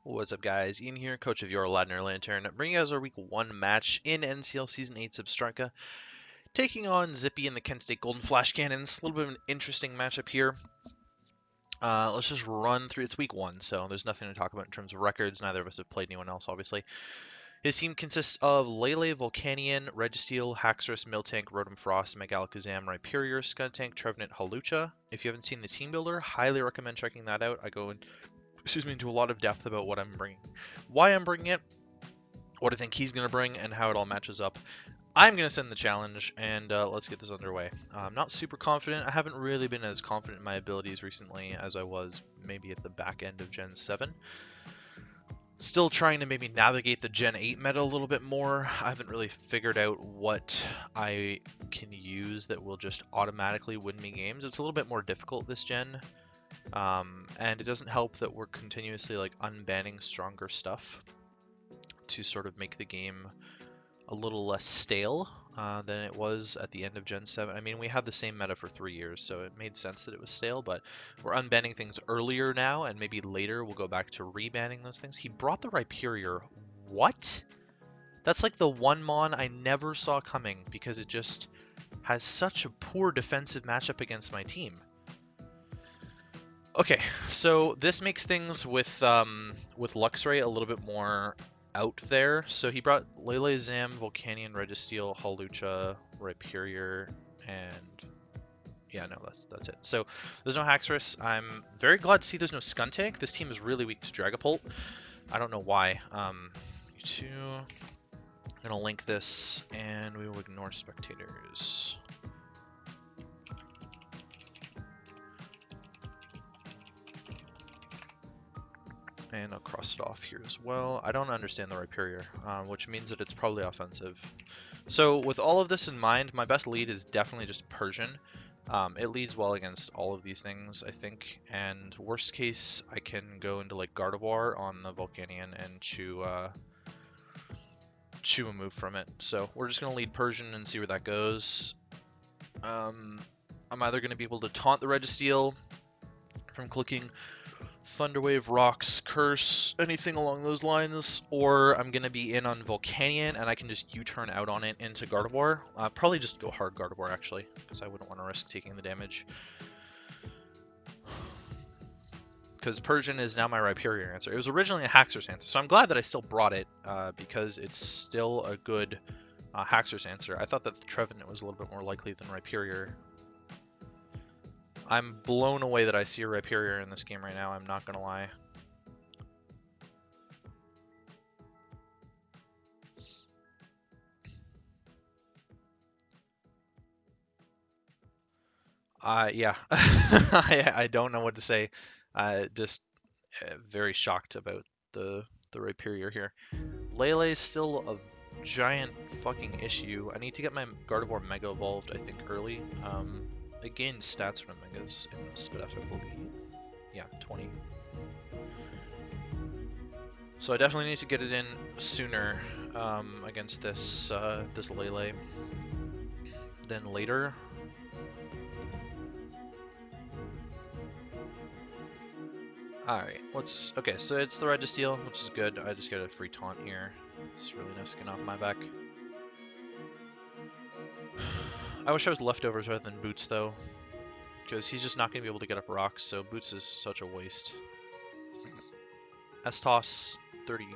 What's up, guys? Ian here, coach of your Ladner Lanturn, bringing you guys our Week 1 match in NCL Season 8 Substrika, taking on Zippy and the Kent State Golden Flash Cannons. A little bit of an interesting matchup here. Let's just run through. It's Week 1, so there's nothing to talk about in terms of records. Neither of us have played anyone else, obviously. His team consists of Lele, Volcanion, Registeel, Haxorus, Miltank, Rotom Frost, Megalakazam, Rhyperior, Skuntank, Trevenant, Hawlucha. If you haven't seen the team builder, highly recommend checking that out. I go into a lot of depth about what I'm bringing, why I'm bringing it, what I think he's going to bring, and how it all matches up. I'm going to send the challenge, and let's get this underway. I'm not super confident. I haven't really been as confident in my abilities recently as I was maybe at the back end of Gen 7. Still trying to maybe navigate the Gen 8 meta a little bit more. I haven't really figured out what I can use that will just automatically win me games. It's a little bit more difficult this gen. And it doesn't help that we're continuously like unbanning stronger stuff to sort of make the game a little less stale than it was at the end of Gen 7. I mean, we had the same meta for 3 years, so it made sense that it was stale, but we're unbanning things earlier now, and maybe later we'll go back to rebanning those things. He brought the Rhyperior. What? That's like the one mon I never saw coming because it just has such a poor defensive matchup against my team. Okay, so this makes things with Luxray a little bit more out there. So he brought Lele, Zam, Volcanion, Registeel, Hawlucha, Rhyperior, and yeah, no, that's it. So there's no Haxorus. I'm very glad to see there's no Skuntank. This team is really weak to Dragapult. I don't know why. You2. I'm gonna link this, and we will ignore spectators. And I'll cross it off here as well. I don't understand the Rhyperior, which means that it's probably offensive. So with all of this in mind, my best lead is definitely just Persian. It leads well against all of these things, I think. And worst case, I can go into like Gardevoir on the Volcanion and chew a move from it. So we're just going to lead Persian and see where that goes. I'm either going to be able to taunt the Registeel from clicking Thunderwave, Rocks, Curse, anything along those lines, or I'm going to be in on Volcanion and I can just U-turn out on it into Gardevoir. Probably just go hard Gardevoir actually, because I wouldn't want to risk taking the damage. Because Persian is now my Rhyperior answer. It was originally a Haxorus answer, so I'm glad that I still brought it, because it's still a good Haxorus answer. I thought that the Trevenant was a little bit more likely than Rhyperior. I'm blown away that I see a Rhyperior in this game right now, I'm not gonna lie. Yeah, I don't know what to say. Just very shocked about the Rhyperior here. Lele's still a giant fucking issue. I need to get my Gardevoir Mega evolved, I think, early. It gains stats from Megas in Spidef, I believe. Yeah, 20. So I definitely need to get it in sooner against this this Lele than later. Alright, okay, so it's the Registeel, which is good. I just got a free taunt here. It's really nice getting off my back. I wish I was leftovers rather than Boots, though, because he's just not going to be able to get up rocks, so Boots is such a waste. S-Toss, 31.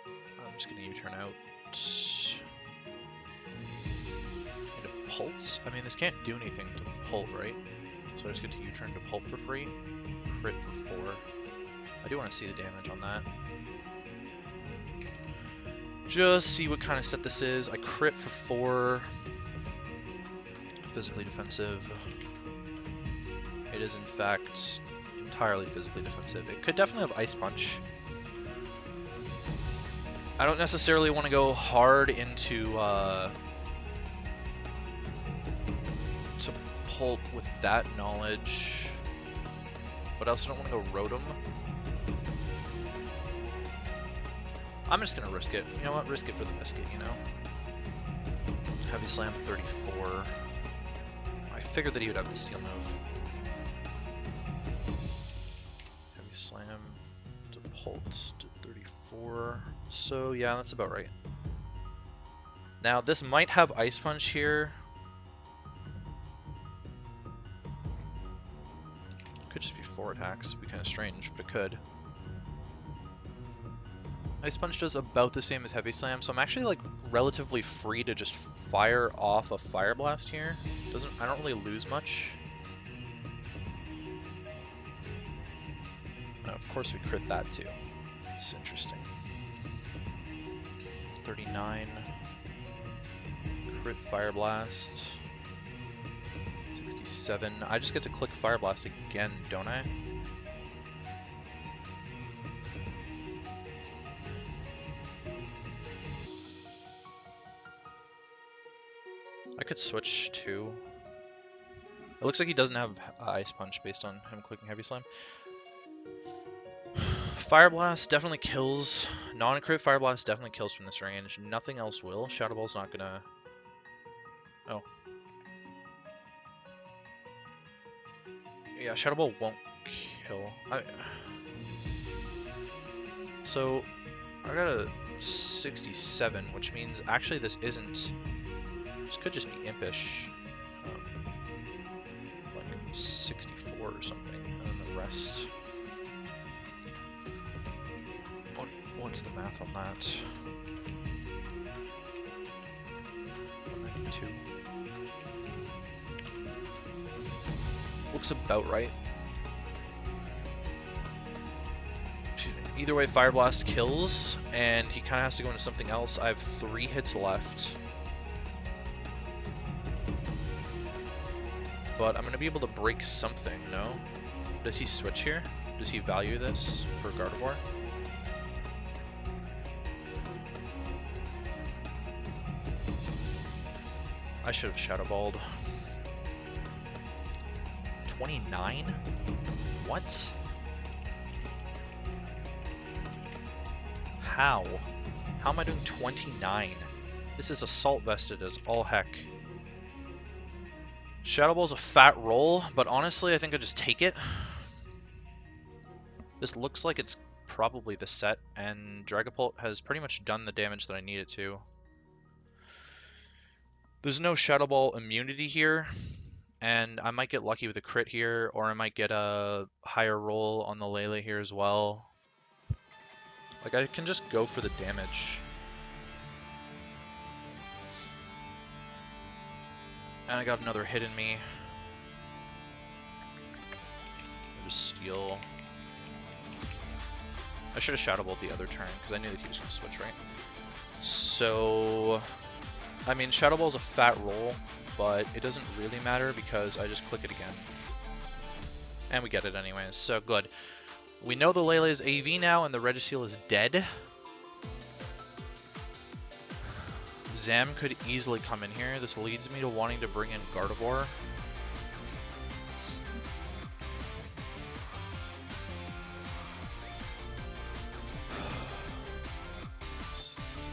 I'm just going to U-turn out. Need a Pulse? I mean, this can't do anything to Pult, right? So I just get to U-turn to Pult for free. Crit for 4. I do want to see the damage on that. Just see what kind of set this is. I crit for 4. Physically defensive. It is in fact entirely physically defensive. It could definitely have Ice Punch. I don't necessarily want to go hard into to Pult with that knowledge, but I also don't want to go Rotom. I'm just gonna risk it. You know what? Risk it for the biscuit, you know? Heavy Slam 34. I figured that he would have the Steel move. Holt did 34. So yeah, that's about right. Now this might have Ice Punch here. Could just be 4 attacks. It'd be kind of strange, but it could. Ice Punch does about the same as Heavy Slam, so I'm actually like relatively free to just fire off a Fire Blast here. I don't really lose much. Oh, of course we crit that too. It's interesting. 39. Crit Fire Blast. 67. I just get to click Fire Blast again, don't I? I could switch too. It looks like he doesn't have Ice Punch based on him clicking Heavy Slam. Fire Blast definitely kills. Non-crit Fire Blast definitely kills from this range. Nothing else will. Shadow Ball's not gonna... Oh. Yeah, Shadow Ball won't kill. So, I got a 67, which means actually this isn't... This could just be impish. Like 64 or something, and then the rest... What's the math on that? 192. Looks about right. Either way, Fire Blast kills, and he kind of has to go into something else. I have 3 hits left. But I'm going to be able to break something, no? Does he switch here? Does he value this for Gardevoir? I should have Shadow Balled. 29? What? How? How am I doing 29? This is Assault Vested as all heck. Shadow Ball's a fat roll, but honestly I think I just take it. This looks like it's probably the set, and Dragapult has pretty much done the damage that I need it to. There's no Shadow Ball immunity here, and I might get lucky with a crit here, or I might get a higher roll on the Lele here as well. Like, I can just go for the damage. And I got another hit in me. I'll just steal. I should have Shadow Balled the other turn, because I knew that he was going to switch, right? So... I mean, Shadow Ball's a fat roll, but it doesn't really matter because I just click it again. And we get it anyways, so good. We know the Lele is AV now, and the Registeel is dead. Zam could easily come in here. This leads me to wanting to bring in Gardevoir.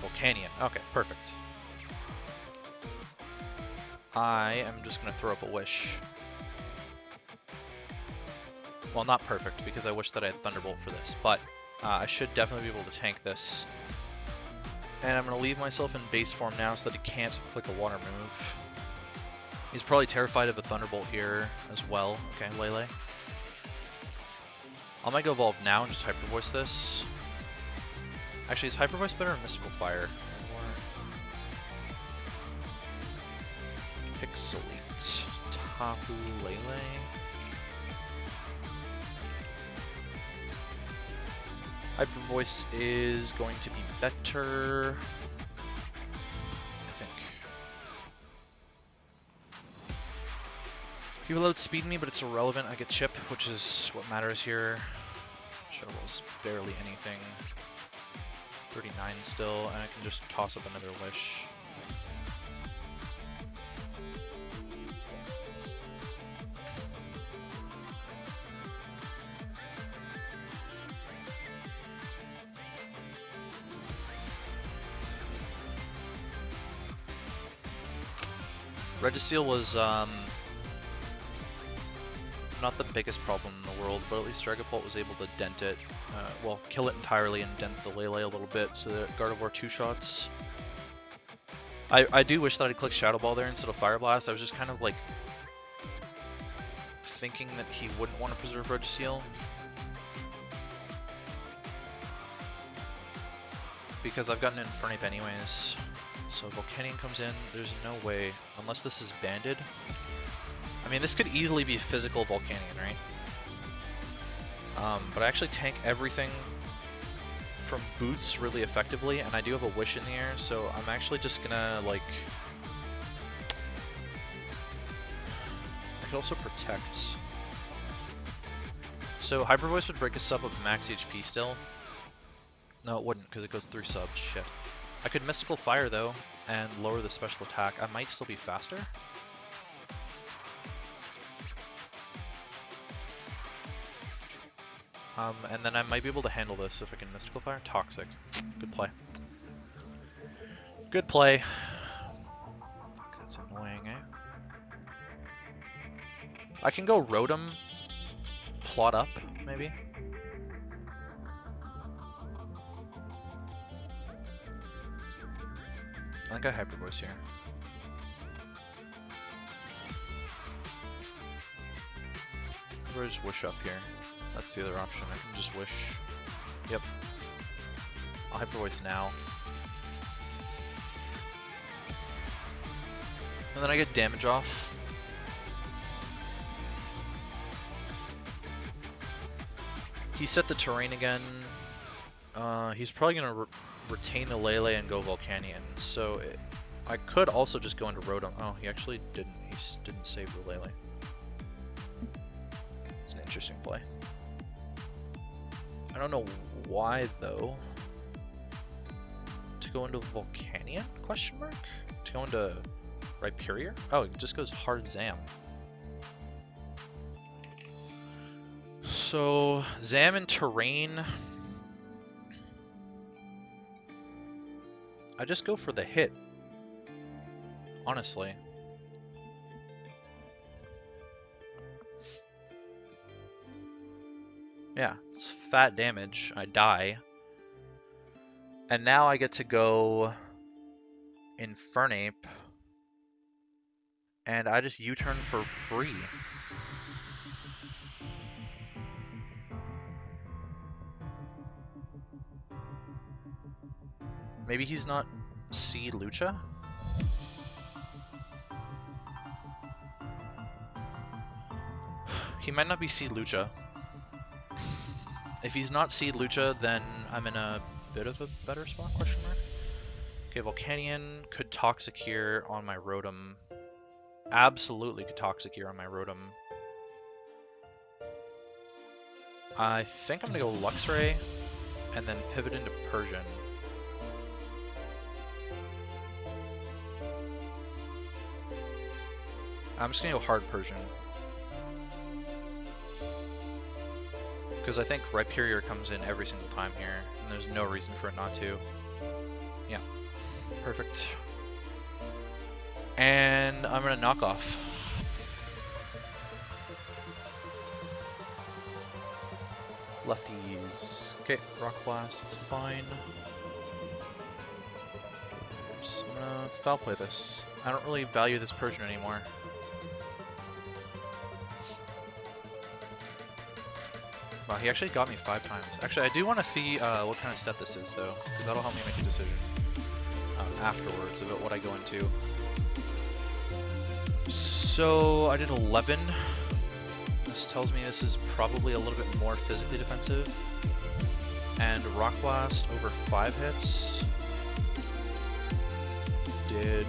Volcanion. Okay, perfect. I am just going to throw up a wish. Well, not perfect, because I wish that I had Thunderbolt for this, but I should definitely be able to tank this. And I'm going to leave myself in base form now so that he can't click a water move. He's probably terrified of a Thunderbolt here as well. Okay, Lele. I might go Evolve now and just Hyper Voice this. Actually, is Hyper Voice better or Mystical Fire? Pixelate, Tapu Lele. Hyper Voice is going to be better, I think. He will outspeed me, but it's irrelevant. I get Chip, which is what matters here. Shadow Ball's barely anything. 39 still, and I can just toss up another Wish. Registeel was not not the biggest problem in the world, but at least Dragapult was able to dent it. Well, kill it entirely and dent the Lele a little bit, so that Gardevoir 2-shots. I do wish that I'd clicked Shadow Ball there instead of Fire Blast. I was just kind of like thinking that he wouldn't want to preserve Registeel, because I've gotten Infernape anyways. So Volcanion comes in, there's no way, unless this is banded. I mean, this could easily be physical Volcanion, right? But I actually tank everything from Boots really effectively, and I do have a Wish in the air, so I'm actually just gonna, like... I could also Protect. So Hyper Voice would break a sub of max HP still. No, it wouldn't, because it goes 3 subs. Shit. I could Mystical Fire, though, and lower the special attack. I might still be faster. And then I might be able to handle this if I can Mystical Fire. Toxic. Good play. Good play. Fuck, that's annoying, eh? I can go Rotom, plot up, maybe. I think I Hyper Voice here. Or just Wish up here. That's the other option. I can just Wish. Yep. I'll Hyper Voice now. And then I get damage off. He set the terrain again. He's probably going to retain the Lele and go Volcanion. So I could also just go into Rotom. Oh, he actually didn't. He didn't save the Lele. It's an interesting play. I don't know why, though. To go into Volcanion? Question mark? To go into Rhyperior? Oh, it just goes hard Zam. So, Zam and Terrain. I just go for the hit. Honestly. Yeah, it's fat damage. I die. And now I get to go Infernape. And I just U-turn for free. Maybe he's not C Lucha? He might not be C Lucha. If he's not C Lucha, then I'm in a bit of a better spot, question mark. Okay, Volcanion could Toxic here on my Rotom. Absolutely could Toxic here on my Rotom. I think I'm gonna go Luxray and then pivot into Persian. I'm just gonna go hard Persian. Because I think Rhyperior comes in every single time here, and there's no reason for it not to. Yeah, perfect. And I'm gonna knock off. Lefties. Okay, Rock Blast, that's fine. So I'm gonna foul play this. I don't really value this Persian anymore. Wow, he actually got me 5 times. Actually, I do want to see what kind of set this is, though, because that'll help me make a decision afterwards about what I go into. So, I did 11. This tells me this is probably a little bit more physically defensive. And Rock Blast over 5 hits did...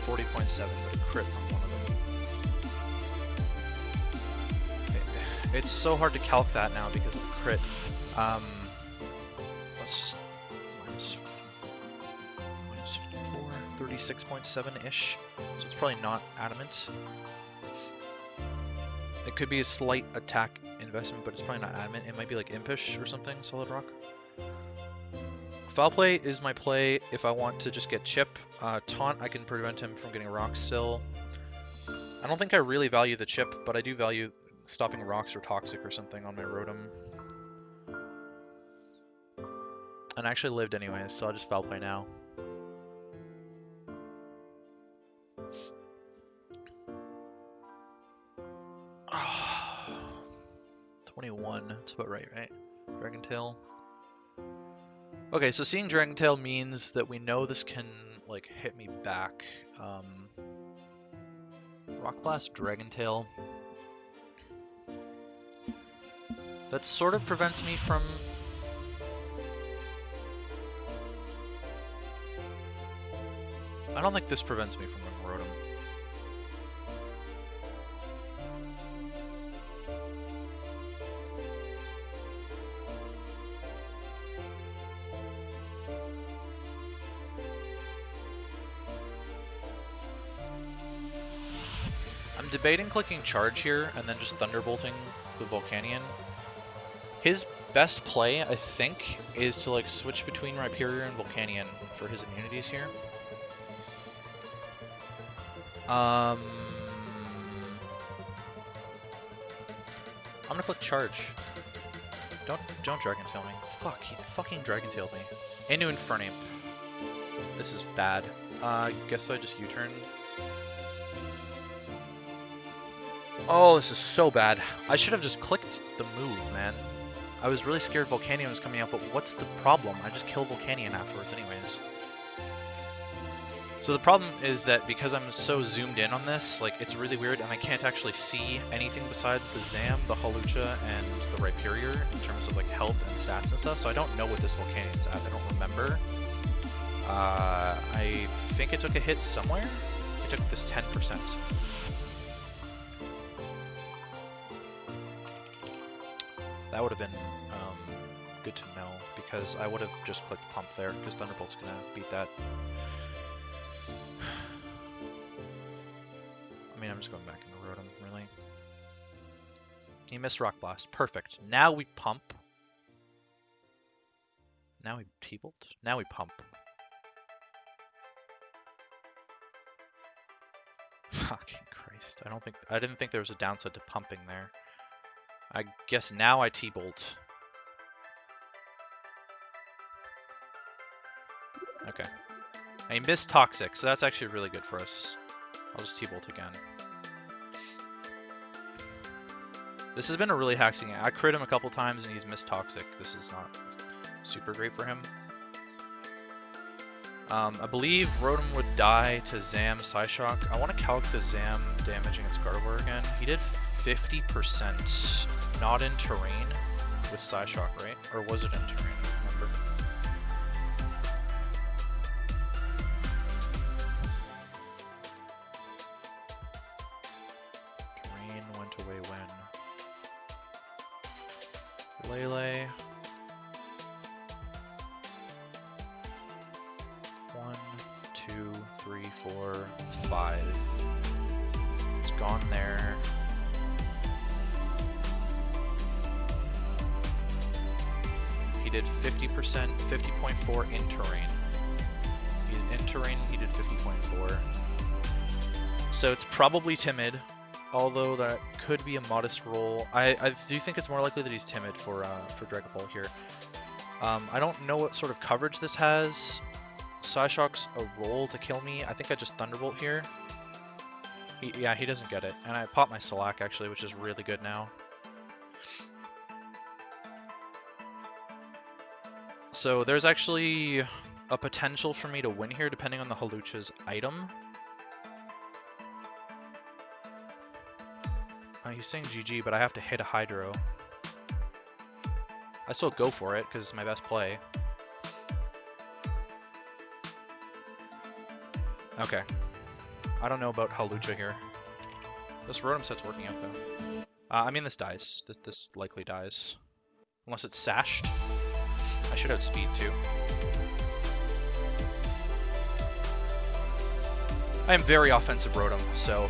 40.7 with a crit on one of them. It's so hard to calc that now because of the crit. Let's just minus 4, 36.7-ish. So it's probably not adamant. It could be a slight attack investment, but it's probably not adamant. It might be like Impish or something, Solid Rock. Foul Play is my play if I want to just get Chip. Taunt, I can prevent him from getting Rock still. I don't think I really value the Chip, but I do value stopping Rocks or Toxic or something on my Rotom. And I actually lived anyways, so I'll just Foul Play now. Oh, 21, that's about right? Dragon Tail. Okay, so seeing Dragon Tail means that we know this can, like, hit me back. Rock Blast, Dragon Tail. That sort of prevents me from... I don't think this prevents me from going Rotom. I'm debating clicking Charge here and then just Thunderbolting the Volcanion. His best play, I think, is to like switch between Rhyperior and Volcanion for his immunities here. I'm gonna click Charge. Don't Dragon Tail me. Fuck, he fucking Dragon Tailed me. Into Infernape. This is bad. Guess I just U-turn. Oh, this is so bad. I should have just clicked the move, man. I was really scared Volcanion was coming out, but what's the problem? I just kill Volcanion afterwards anyways. So the problem is that because I'm so zoomed in on this, like, it's really weird and I can't actually see anything besides the Zam, the Hawlucha, and the Rhyperior in terms of like health and stats and stuff, so I don't know what this Volcanion's at. I don't remember. I think it took a hit somewhere. It took this 10%. That would have been good to know, because I would have just clicked Pump there, because Thunderbolt's gonna beat that. I mean, I'm just going back into Rotom, really. He missed Rock Blast. Perfect. Now we Pump. Now we T-Bolt. Now we Pump. Fucking Christ. I didn't think there was a downside to pumping there. I guess now I T-Bolt. Okay. I missed Toxic, so that's actually really good for us. I'll just T-Bolt again. This has been a really hacking game. I crit him a couple times and he's missed Toxic. This is not super great for him. I believe Rotom would die to Zam Psyshock. I want to calc the Zam damage against Gardevoir again. He did 50% not in terrain with Psyshock, right? Or was it in terrain? I don't remember. Terrain went away when? Lele. 1, 2, 3, 4, 5. It's gone there. He did 50%, 50.4 in terrain. He's in terrain, he did 50.4. So it's probably timid, although that could be a modest roll. I do think it's more likely that he's timid for Dragon Ball here. I don't know what sort of coverage this has. Psyshock's a roll to kill me. I think I just Thunderbolt here. Yeah, he doesn't get it. And I pop my Slack actually, which is really good now. So there's actually a potential for me to win here depending on the Hawlucha's item. He's saying GG, but I have to hit a Hydro. I still go for it because it's my best play. Okay. I don't know about Hawlucha here. This Rotom set's working out though. I mean this dies. This likely dies. Unless it's sashed. I should outspeed too. I am very offensive Rotom, so...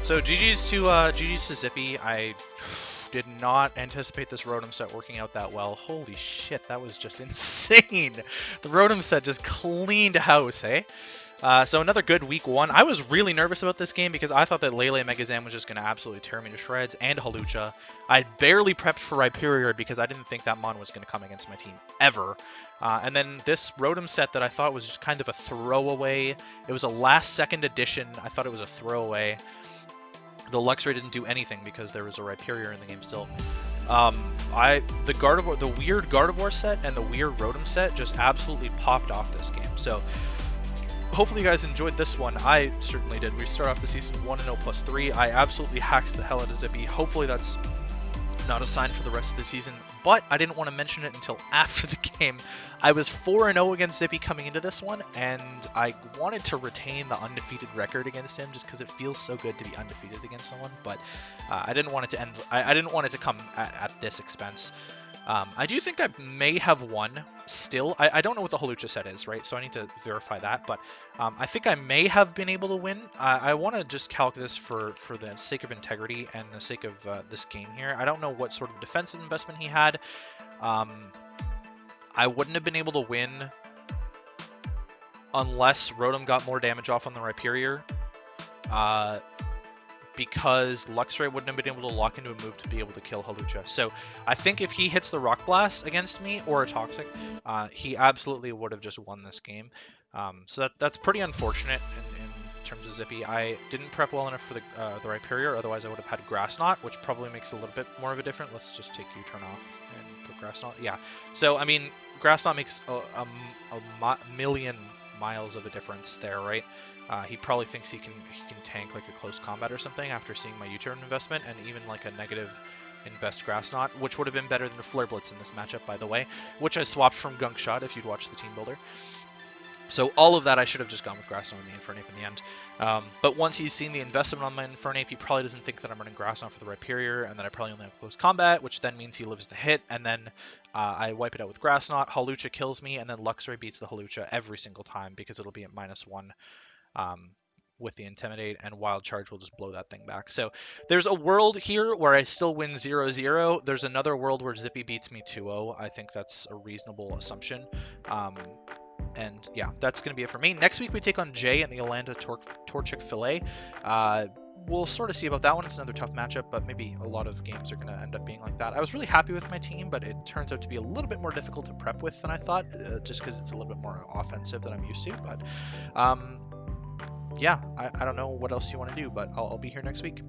So GG's to Zippy. I did not anticipate this Rotom set working out that well. Holy shit, that was just insane. The Rotom set just cleaned house, hey? So another good week 1. I was really nervous about this game because I thought that Lele Megazam was just going to absolutely tear me to shreds, and Hawlucha. I barely prepped for Rhyperior because I didn't think that Mon was going to come against my team ever. And then this Rotom set that I thought was just kind of a throwaway. It was a last-second addition. I thought it was a throwaway. The Luxray didn't do anything because there was a Rhyperior in the game still. The weird Gardevoir set and the weird Rotom set just absolutely popped off this game. So hopefully you guys enjoyed this one. I certainly did. We start off the season 1-0 plus 3. I absolutely hacked the hell out of Zippy. Hopefully that's not a sign for the rest of the season, but I didn't want to mention it until after the game. I was 4-0 against Zippy coming into this one, and I wanted to retain the undefeated record against him just because it feels so good to be undefeated against someone, but I didn't want it to end. I didn't want it to come at this expense. I do think I may have won still. I don't know what the Hawlucha set is, right? So I need to verify that, but I think I may have been able to win. I want to just calc this for the sake of integrity and the sake of this game here. I don't know what sort of defensive investment he had. I wouldn't have been able to win unless Rotom got more damage off on the Rhyperior. Because Luxray wouldn't have been able to lock into a move to be able to kill Hawlucha. So I think if he hits the Rock Blast against me, or a Toxic, he absolutely would have just won this game. So that's pretty unfortunate in terms of Zippy. I didn't prep well enough for the Rhyperior, otherwise I would have had Grass Knot, which probably makes a little bit more of a difference. Let's just take U-turn off and put Grass Knot. Yeah, so I mean, Grass Knot makes a million miles of a difference there, right? He probably thinks he can tank like a close combat or something after seeing my U-turn investment, and even like a negative invest Grass Knot, which would have been better than a Flare Blitz in this matchup, by the way, which I swapped from Gunk Shot if you'd watched the team builder. So all of that I should have just gone with Grass Knot on the Infernape in the end. But once he's seen the investment on my Infernape, he probably doesn't think that I'm running Grass Knot for the Rhyperior, and that I probably only have close combat, which then means he lives the hit, and then I wipe it out with Grass Knot, Hawlucha kills me, and then Luxray beats the Hawlucha every single time because it'll be at -1. With the Intimidate, and Wild Charge will just blow that thing back. So there's a world here where I still win 0-0. There's another world where Zippy beats me 2-0. I think that's a reasonable assumption. And yeah, that's going to be it for me. Next week we take on Jay in the Yolanda Torchic Filet. We'll sort of see about that one. It's another tough matchup, but maybe a lot of games are going to end up being like that. I was really happy with my team, but it turns out to be a little bit more difficult to prep with than I thought, just because it's a little bit more offensive than I'm used to. But yeah, I don't know what else you want to do, but I'll be here next week.